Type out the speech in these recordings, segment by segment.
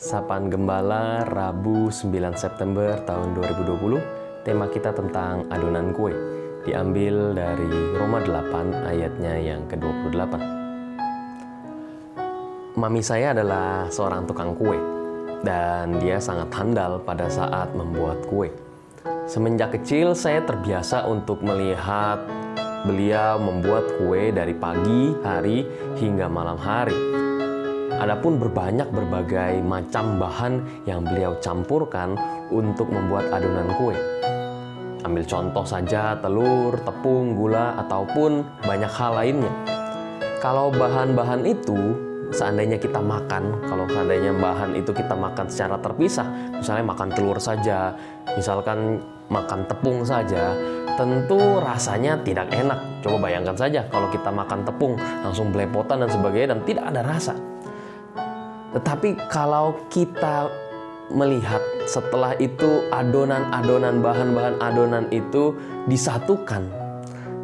Sapaan Gembala, Rabu 9 September tahun 2020. Tema kita tentang adonan kue. Diambil dari Roma 8 ayatnya yang ke-28. Mami saya adalah seorang tukang kue. Dan dia sangat handal pada saat membuat kue. Semenjak kecil saya terbiasa untuk melihat beliau membuat kue dari pagi hari hingga malam hari. Adapun berbagai macam bahan yang beliau campurkan untuk membuat adonan kue. Ambil contoh saja telur, tepung, gula, ataupun banyak hal lainnya. Kalau bahan-bahan itu seandainya kita makan, kalau seandainya bahan itu kita makan secara terpisah, misalnya makan telur saja, misalkan makan tepung saja, tentu rasanya tidak enak. Coba bayangkan saja kalau kita makan tepung langsung belepotan dan sebagainya dan tidak ada rasa. Tetapi kalau kita melihat setelah itu adonan-adonan, bahan-bahan adonan itu disatukan,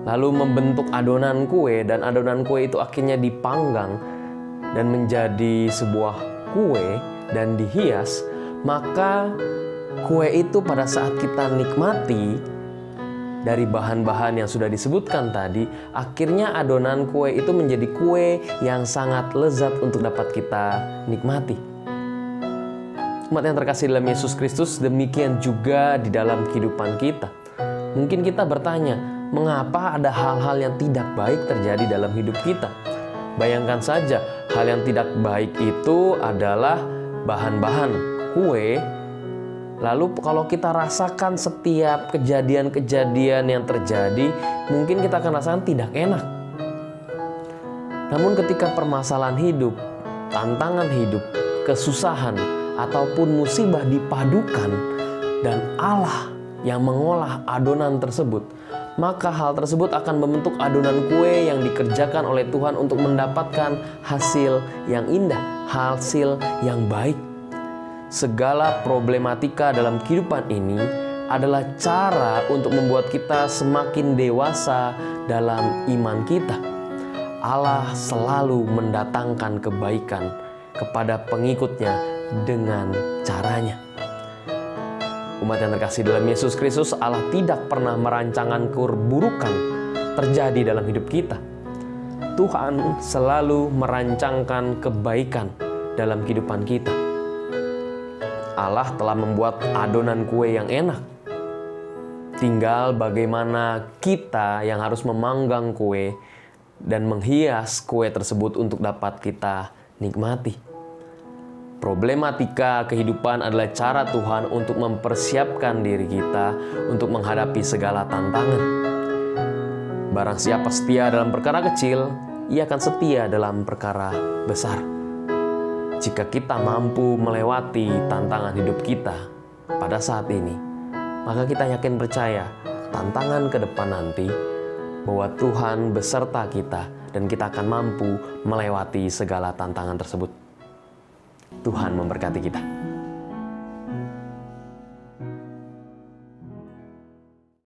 lalu membentuk adonan kue, dan adonan kue itu akhirnya dipanggang dan menjadi sebuah kue dan dihias, maka kue itu pada saat kita nikmati dari bahan-bahan yang sudah disebutkan tadi, akhirnya adonan kue itu menjadi kue yang sangat lezat untuk dapat kita nikmati. Umat yang terkasih dalam Yesus Kristus, demikian juga di dalam kehidupan kita. Mungkin kita bertanya, mengapa ada hal-hal yang tidak baik terjadi dalam hidup kita? Bayangkan saja, hal yang tidak baik itu adalah bahan-bahan kue. Lalu kalau kita rasakan setiap kejadian-kejadian yang terjadi, mungkin kita akan rasakan tidak enak. Namun ketika permasalahan hidup, tantangan hidup, kesusahan, ataupun musibah dipadukan, dan Allah yang mengolah adonan tersebut, maka hal tersebut akan membentuk adonan kue yang dikerjakan oleh Tuhan untuk mendapatkan hasil yang indah, hasil yang baik. Segala problematika dalam kehidupan ini adalah cara untuk membuat kita semakin dewasa dalam iman kita. Allah selalu mendatangkan kebaikan kepada pengikutnya dengan caranya. Umat yang terkasih dalam Yesus Kristus, Allah tidak pernah merancangkan keburukan terjadi dalam hidup kita. Tuhan selalu merancangkan kebaikan dalam kehidupan kita. Allah telah membuat adonan kue yang enak. Tinggal bagaimana kita yang harus memanggang kue dan menghias kue tersebut untuk dapat kita nikmati. Problematika kehidupan adalah cara Tuhan untuk mempersiapkan diri kita untuk menghadapi segala tantangan. Barang siapa setia dalam perkara kecil, ia akan setia dalam perkara besar. Jika kita mampu melewati tantangan hidup kita pada saat ini, maka kita yakin percaya tantangan ke depan nanti bahwa Tuhan beserta kita dan kita akan mampu melewati segala tantangan tersebut. Tuhan memberkati kita.